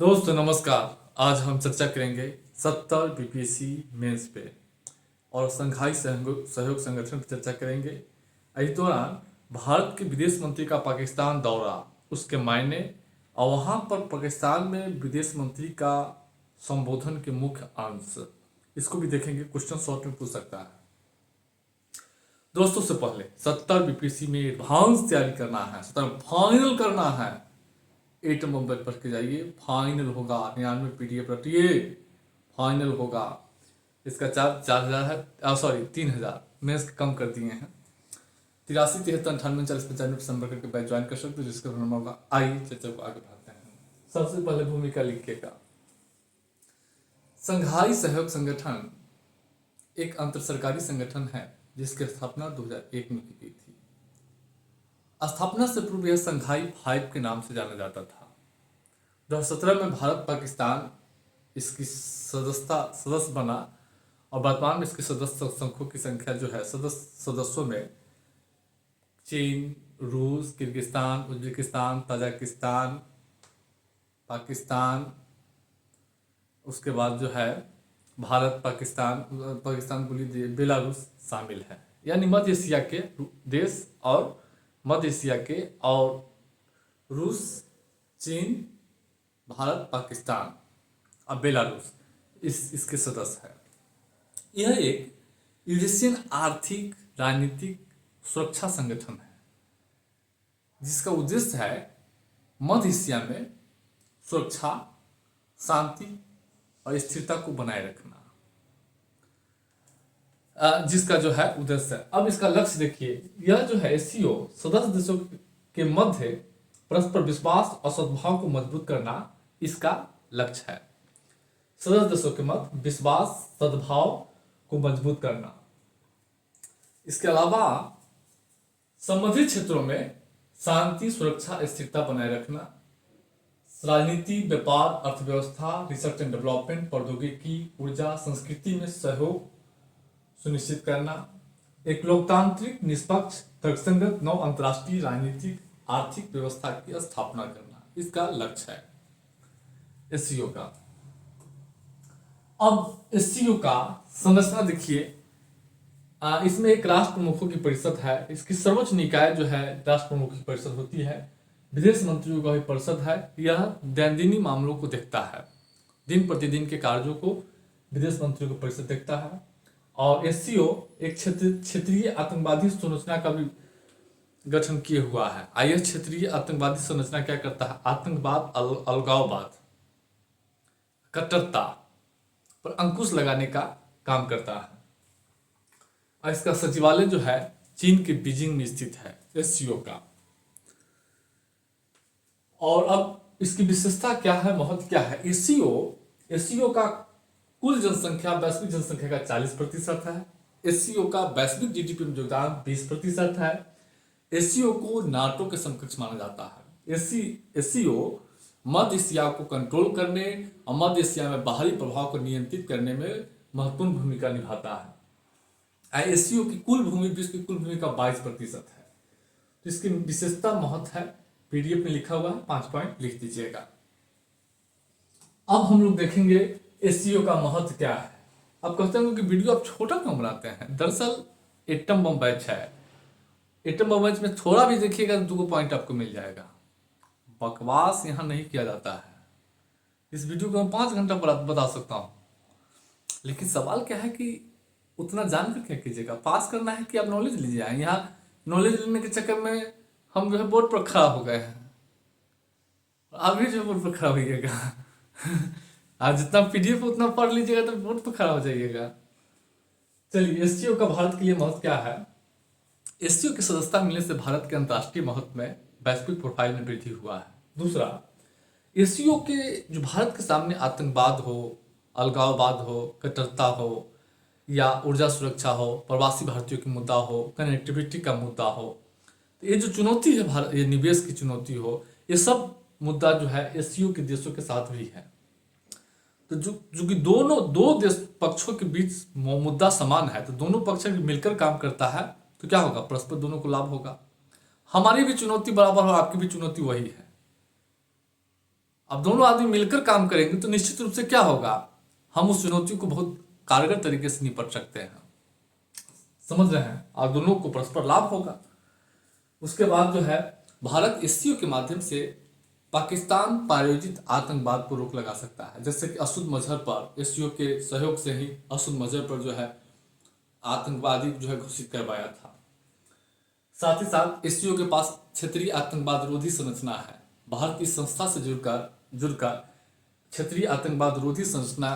दोस्तों नमस्कार। आज हम चर्चा करेंगे 70 बीपीएससी मेंस पे और शंघाई सहयोग संगठन पर चर्चा करेंगे। इस दौरान भारत के विदेश मंत्री का पाकिस्तान दौरा, उसके मायने और वहाँ पर पाकिस्तान में विदेश मंत्री का संबोधन के मुख्य अंश, इसको भी देखेंगे। क्वेश्चन शॉर्ट में पूछ सकता है। दोस्तों से पहले 70 बीपीएससी में एडवांस तैयारी करना है, 70 फाइनल करना है। 8 नवंबर पढ़ के जाइए, फाइनल होगा। 99 पीडीएफ रटिए, फाइनल होगा। इसका चार्ज 4,000 है, सॉरी 3,000। मेंस कम कर दिए हैं। 83 73 98 40 95 संपर्क करके बैच ज्वाइन कर सकते हो, जिसका नंबर होगा। आइए चर्चा को आगे बढ़ाते हैं। सबसे पहले भूमिका लिखिएगा। शंघाई सहयोग संगठन एक अंतर सरकारी संगठन है जिसकी स्थापना 2001 में की गई थी। स्थापना से पूर्व यह शंघाई 5 के नाम से जाना जाता था। 2017 में भारत पाकिस्तान इसकी सदस्य बना और वर्तमान में इसके सदस्य संघों की संख्या जो है सदस्यों में चीन, रूस, किर्गिस्तान, उज्बेकिस्तान, ताजिकिस्तान, पाकिस्तान, उसके बाद जो है भारत, पाकिस्तान बोलिए, बेलारूस शामिल है। यानी मध्य एशिया के देश और मध्य एशिया के और रूस, चीन, भारत, पाकिस्तान और बेलारूस इसके सदस्य है। यह एक यूरेशियन आर्थिक राजनीतिक सुरक्षा संगठन है जिसका उद्देश्य है मध्य एशिया में सुरक्षा, शांति और स्थिरता को बनाए रखना, जिसका जो है उद्देश्य है। अब इसका लक्ष्य देखिए, यह जो है एससीओ सदस्य देशों के मध्य परस्पर विश्वास और सद्भाव को मजबूत करना इसका लक्ष्य है। सदस्य देशों के मध्य विश्वास, सद्भाव को मजबूत करना। इसके अलावा संबंधित क्षेत्रों में शांति, सुरक्षा, स्थिरता बनाए रखना, राजनीति, व्यापार, अर्थव्यवस्था, रिसर्च एंड डेवलपमेंट, प्रौद्योगिकी, ऊर्जा, संस्कृति में सहयोग सुनिश्चित करना, एक लोकतांत्रिक, निष्पक्ष, तर्कसंगत नव अंतर्राष्ट्रीय राजनीतिक आर्थिक व्यवस्था की स्थापना करना इसका लक्ष्य है एससीओ का। अब एससीओ का संरचना देखिए, इसमें एक राष्ट्र प्रमुखों की परिषद है। इसकी सर्वोच्च निकाय जो है राष्ट्र प्रमुख की परिषद होती है। विदेश मंत्रियों का भी परिषद है। यह दैनंदिनी मामलों को देखता है, दिन प्रतिदिन के कार्यों को विदेश मंत्रियों की परिषद देखता है। और एससीओ एक क्षेत्रीय आतंकवादी संरचना का भी गठन किए हुआ है। आइए, क्षेत्रीय आतंकवादी संरचना क्या करता है? आतंकवाद, अलगाववाद, कट्टरता पर अंकुश लगाने का काम करता है। और इसका सचिवालय जो है चीन के बीजिंग में स्थित है एससीओ का। और अब इसकी विशेषता क्या है, महत्व क्या है? एससीओ का कुल जनसंख्या, वैश्विक जनसंख्या का 40% है। एससीओ का वैश्विक जीडीपी में योगदान 20% है। एससीओ को नाटो के समकक्ष माना जाता है। एससीओ मध्य एशिया को कंट्रोल करने और मध्य एशिया में बाहरी प्रभाव को नियंत्रित करने में महत्वपूर्ण भूमिका निभाता है। एससीओ की कुल भूमि, विश्व की कुल भूमि का 22% है। तो इसकी विशेषता, महत्व है, पीडीएफ में लिखा हुआ है, 5 पॉइंट लिख दीजिएगा। अब हम लोग देखेंगे एससीओ का महत्व क्या है। अब कहते हैं कि वीडियो आप छोटा क्यों बनाते हैं? दरअसल एटम बम बैच है। एटम बम बैच में थोड़ा भी देखिएगा तो 2 पॉइंट आपको मिल जाएगा। बकवास यहाँ नहीं किया जाता है। इस वीडियो को मैं 5 घंटा बता सकता हूँ, लेकिन सवाल क्या है कि उतना जानकर क्या कीजिएगा? पास करना है कि आप नॉलेज लीजिए। यहाँ नॉलेज लेने के चक्कर में हम जो है बोर्ड पर खड़ा हो गए हैं। आप भी जो बोर्ड पर खड़ा होइएगा आज जितना पीडीएफ उतना पढ़ लीजिएगा तो बोर्ड पर खड़ा हो जाइएगा। चलिए, एससीओ का भारत के लिए महत्व क्या है? एससीओ की सदस्यता मिलने से भारत के अंतर्राष्ट्रीय महत्व में, वैश्विक प्रोफाइल में वृद्धि हुआ है। दूसरा, एससीओ के जो भारत के सामने आतंकवाद हो, अलगाववाद हो, कट्टरता हो या ऊर्जा सुरक्षा हो, प्रवासी भारतीयों की मुद्दा हो, कनेक्टिविटी का मुद्दा हो, तो ये जो चुनौती है भारत, ये निवेश की चुनौती हो, ये सब मुद्दा जो है एससीओ के देशों के साथ भी है। तो जो कि दो देश पक्षों के बीच मुद्दा समान है, तो दोनों पक्ष मिलकर काम करता है तो क्या होगा? परस्पर दोनों को लाभ होगा। हमारी भी चुनौती बराबर हो, आपकी भी चुनौती वही है। अब दोनों आदमी मिलकर काम करेंगे तो निश्चित रूप से क्या होगा, हम उस चुनौती को बहुत कारगर तरीके से निपट सकते हैं। समझ रहे हैं, और दोनों को परस्पर लाभ होगा। उसके बाद जो है भारत एससीओ के माध्यम से पाकिस्तान प्रायोजित आतंकवाद पर रोक लगा सकता है। जैसे कि असुद मजहर पर एससीओ के सहयोग से ही असुद मजहर पर जो है आतंकवादी जो है घोषित करवाया था। साथ ही साथ एससीओ के पास क्षेत्रीय आतंकवाद रोधी संरचना है। भारत इस संस्था से जुड़कर क्षेत्रीय आतंकवाद रोधी संरचना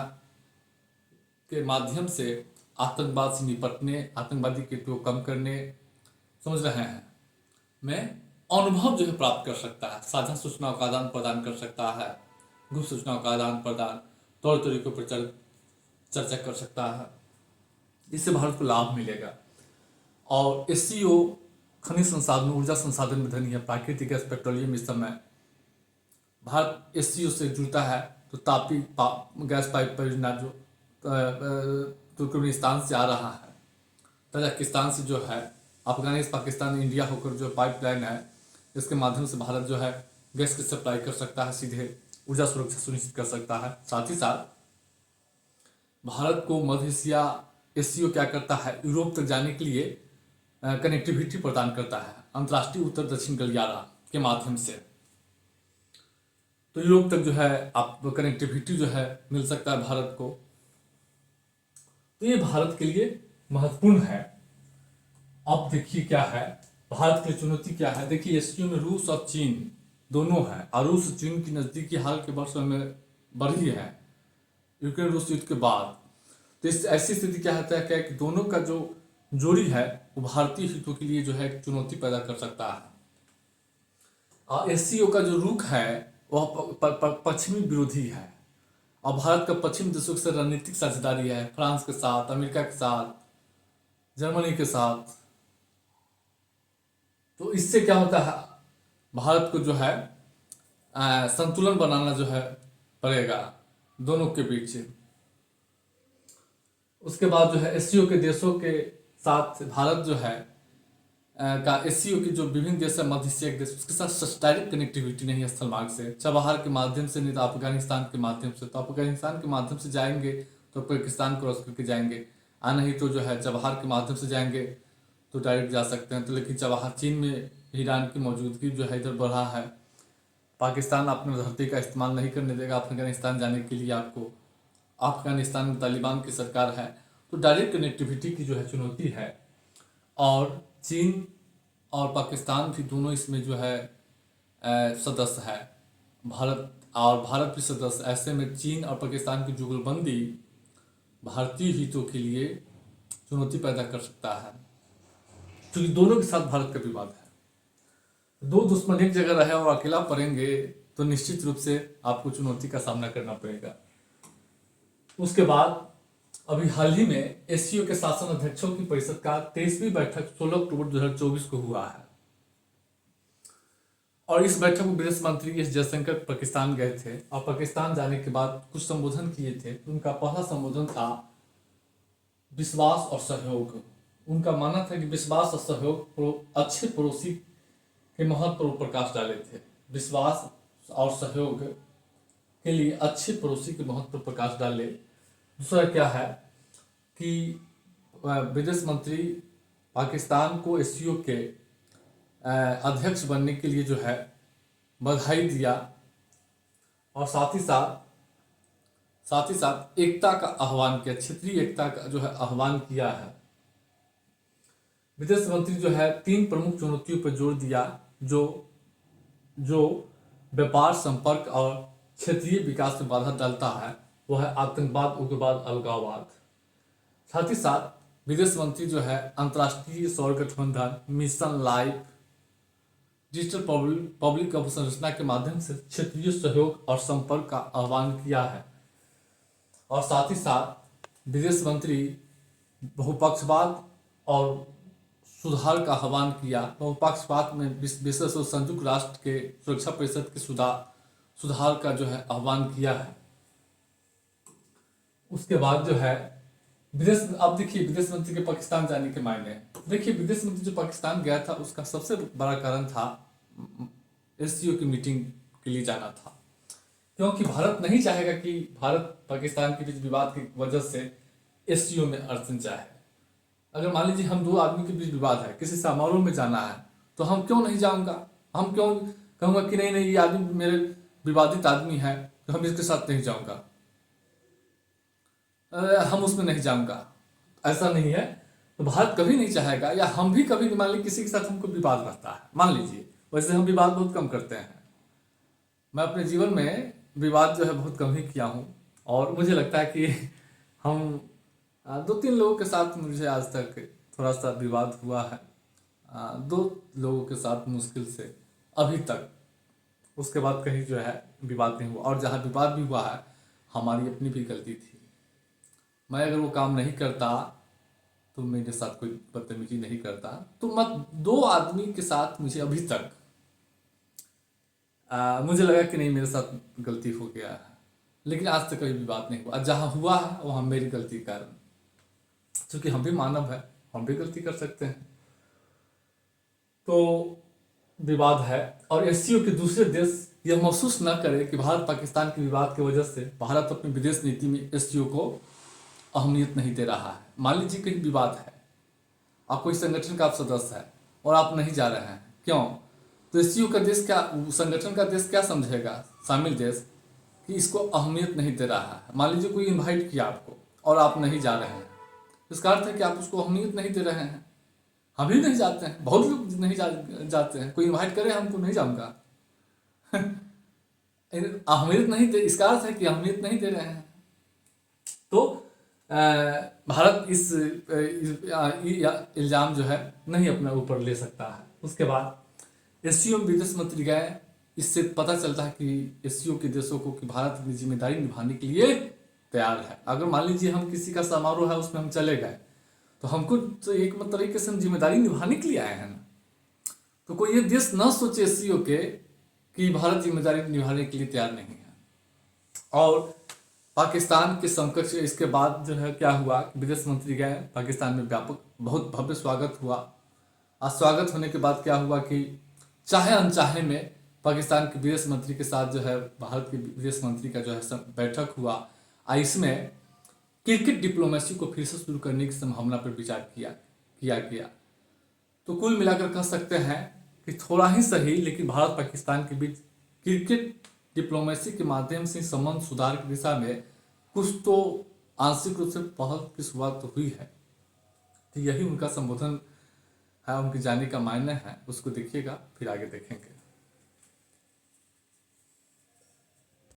के माध्यम से आतंकवाद से निपटने, आतंकवादी के को कम करने, समझ रहे हैं, में अनुभव जो है प्राप्त कर सकता है। साझा सूचनाओं का आदान प्रदान कर सकता है, गुप्त सूचनाओं का आदान प्रदान, तौर तरीकों पर चर्चा कर सकता है। इससे भारत को लाभ मिलेगा। और एससीओ खनिज संसाधन, ऊर्जा संसाधन में धनी है, प्राकृतिक गैस, पेट्रोलियम। इस समय भारत एससीओ से जुड़ता है तो तापी गैस पाइप परियोजना जो तुर्कमेनिस्तान से आ रहा है, तजाकिस्तान से जो है, अफगानिस्तान, पाकिस्तान, इंडिया होकर जो पाइपलाइन है, इसके माध्यम से भारत जो है गैस की सप्लाई कर सकता है, सीधे ऊर्जा सुरक्षा सुनिश्चित कर सकता है। साथ ही साथ भारत को मध्य एशिया, एससीओ क्या करता है, यूरोप तक जाने के लिए कनेक्टिविटी प्रदान करता है अंतर्राष्ट्रीय उत्तर दक्षिण गलियारा के माध्यम से। तो यूरोप तक जो है आप कनेक्टिविटी जो है मिल सकता है भारत को। तो ये भारत के लिए महत्वपूर्ण है। अब देखिए क्या है भारत की चुनौती क्या है। देखिए एससीओ में रूस और चीन दोनों है, और रूस चीन की नजदीकी हाल के वर्षों में बढ़ी है यूक्रेन रूस युद्ध के बाद। तो इस ऐसी स्थिति क्या होता है कि दोनों का जो जोड़ी है वो भारतीय हितों के लिए जो है एक चुनौती पैदा कर सकता है। और एससीओ का जो रुख है वह पश्चिमी विरोधी है, और भारत का पश्चिमी देशों से रणनीतिक साझेदारी है, फ्रांस के साथ, अमेरिका के साथ, जर्मनी के साथ। तो इससे क्या होता है, भारत को जो है संतुलन बनाना जो है पड़ेगा दोनों के बीच। उसके बाद जो है एससीओ के देशों के साथ भारत जो है का एससीओ की जो विभिन्न देश है, मध्य एशिया के देश, उसके साथ डायरेक्ट कनेक्टिविटी नहीं है स्थल मार्ग से, चबहार के माध्यम से नहीं तो अफगानिस्तान के माध्यम से। तो अफगानिस्तान के माध्यम से जाएंगे तो पाकिस्तान क्रॉस करके जाएंगे, नहीं तो जो है चबहार के माध्यम से जाएंगे तो डायरेक्ट जा सकते हैं। तो लेकिन चबहार, चीन में ईरान की मौजूदगी जो है इधर बढ़ा है, पाकिस्तान अपने धरती का इस्तेमाल नहीं करने देगा अफगानिस्तान जाने के लिए आपको। अफगानिस्तान में तालिबान की सरकार है, तो डायरेक्ट कनेक्टिविटी की जो है चुनौती है। और चीन और पाकिस्तान भी दोनों इसमें जो है सदस्य है, भारत भी सदस्य। ऐसे में चीन और पाकिस्तान की जुगलबंदी भारतीय हितों के लिए चुनौती पैदा कर सकता है, क्योंकि दोनों के साथ भारत का विवाद है। दो दुश्मन एक जगह रहे और अकेला पड़ेंगे तो निश्चित रूप से आपको चुनौती का सामना करना पड़ेगा। उसके बाद अभी हाल ही में एससीओ के शासन अध्यक्षों की परिषद का 23वीं बैठक 16 अक्टूबर 2024 को हुआ है, और इस बैठक में विदेश मंत्री एस जयशंकर पाकिस्तान गए थे, और पाकिस्तान जाने के बाद कुछ संबोधन किए थे। उनका पहला संबोधन था विश्वास और सहयोग। उनका मानना था कि विश्वास और सहयोग अच्छे पड़ोसी के महत्व पर प्रकाश डाले थे। विश्वास और सहयोग के लिए अच्छे पड़ोसी के महत्व पर प्रकाश डाले। दूसरा क्या है कि विदेश मंत्री पाकिस्तान को एससीओ के अध्यक्ष बनने के लिए जो है बधाई दिया, और साथ ही साथ एकता का आह्वान किया, क्षेत्रीय एकता का जो है आह्वान किया है। विदेश मंत्री जो है 3 प्रमुख चुनौतियों पर जोर दिया, जो व्यापार, संपर्क और क्षेत्रीय विकास में बाधा डालता है, वो है आतंकवाद, उग्रवाद, अलगाववाद। साथ ही साथ विदेश मंत्री जो है अंतर्राष्ट्रीय सौर गठबंधन, मिशन लाइफ, डिजिटल पब्लिक अवसंरचना के माध्यम से क्षेत्रीय सहयोग और संपर्क का आह्वान किया है। और साथ ही साथ विदेश मंत्री बहुपक्षवाद और सुधार का आह्वान किया। बहुपक्षवाद में विशेष संयुक्त राष्ट्र के सुरक्षा परिषद के सुधार का जो है आह्वान किया है। उसके बाद जो है अब देखिए विदेश मंत्री के पाकिस्तान जाने के मायने। देखिए विदेश मंत्री जो पाकिस्तान गया था उसका सबसे बड़ा कारण था एससीओ की मीटिंग के लिए जाना था। क्योंकि भारत नहीं चाहेगा कि भारत पाकिस्तान के बीच विवाद की वजह से एससीओ में अड़चन जाए। अगर मान लीजिए हम दो आदमी के बीच विवाद है, किसी समारोह में जाना है, तो हम क्यों नहीं जाऊंगा, हम क्यों कहूंगा कि नहीं नहीं ये आदमी मेरे विवादित आदमी है तो हम इसके साथ नहीं जाऊंगा, हम उसमें नहीं जाऊंगा, ऐसा नहीं है। तो भारत कभी नहीं चाहेगा, या हम भी कभी नहीं, मान लीजिए किसी के साथ हमको विवाद रहता है, मान लीजिए, वैसे हम विवाद बहुत कम करते हैं, मैं अपने जीवन में विवाद जो है बहुत कम ही किया हूँ, और मुझे लगता है कि हम दो तीन लोगों के साथ मुझे आज तक थोड़ा सा विवाद हुआ है, दो लोगों के साथ मुश्किल से अभी तक, उसके बाद कहीं जो है विवाद नहीं हुआ। और जहाँ विवाद भी हुआ है हमारी अपनी भी गलती थी, मैं अगर वो काम नहीं करता तो मेरे साथ कोई बदतमीजी नहीं करता, तो मत दो आदमी के साथ मुझे अभी तक मुझे लगा कि नहीं मेरे साथ गलती हो गया है, लेकिन आज तक कभी भी बात नहीं हुआ। जहाँ हुआ है वो हम मेरी गलती के कारण, क्योंकि हम भी मानव है, हम भी गलती कर सकते हैं। तो विवाद है, और एससीओ के दूसरे देश यह महसूस न करे कि भारत पाकिस्तान के विवाद की वजह से भारत अपनी विदेश नीति में एससीओ को अहमियत नहीं दे रहा है। मान लीजिए कहीं विवाद है, आप कोई संगठन का आप सदस्य है और आप नहीं जा रहे हैं, क्यों? तो एससीओ का देश क्या, संगठन का देश क्या समझेगा, शामिल देश, कि इसको अहमियत नहीं दे रहा है। मान लीजिए कोई इनवाइट किया आपको और आप नहीं जा रहे हैं, इसका अर्थ है कि आप उसको अहमियत नहीं दे रहे हैं। हम भी नहीं जाते हैं, बहुत लोग नहीं जाते हैं, कोई इनवाइट करे हमको नहीं जाऊंगा अहमियत नहीं दे, इसका अर्थ है कि अहमियत नहीं दे रहे हैं। तो भारत इस इल्ज़ाम जो है नहीं अपने ऊपर ले सकता है। उसके बाद एससीओ में विदेश मंत्री गए, इससे पता चलता है कि एससीओ के देशों को कि भारत अपनी जिम्मेदारी निभाने के लिए तैयार है। अगर मान लीजिए हम किसी का समारोह है उसमें हम चले गए, तो हमको तो एक तरीके से हम जिम्मेदारी निभाने के लिए आए हैं ना। तो कोई ये देश न सोचे एससीओ के कि भारत जिम्मेदारी निभाने के लिए तैयार नहीं है। और पाकिस्तान के समकक्ष इसके बाद जो है क्या हुआ, विदेश मंत्री गए, पाकिस्तान में व्यापक बहुत भव्य स्वागत हुआ। और स्वागत होने के बाद क्या हुआ कि चाहे अनचाहे में पाकिस्तान के विदेश मंत्री के साथ जो है भारत के विदेश मंत्री का जो है बैठक हुआ, और इसमें क्रिकेट डिप्लोमेसी को फिर से शुरू करने की संभावना पर विचार किया गया। तो कुल मिलाकर कह सकते हैं कि थोड़ा ही सही, लेकिन भारत पाकिस्तान के बीच क्रिकेट डिप्लोमेसी के माध्यम से संबंध सुधार की दिशा में कुछ तो आंशिक रूप से पहल की शुरुआत तो हुई है। तो यही उनका संबोधन है, उनके जाने का मायने है, उसको देखिएगा फिर आगे देखेंगे।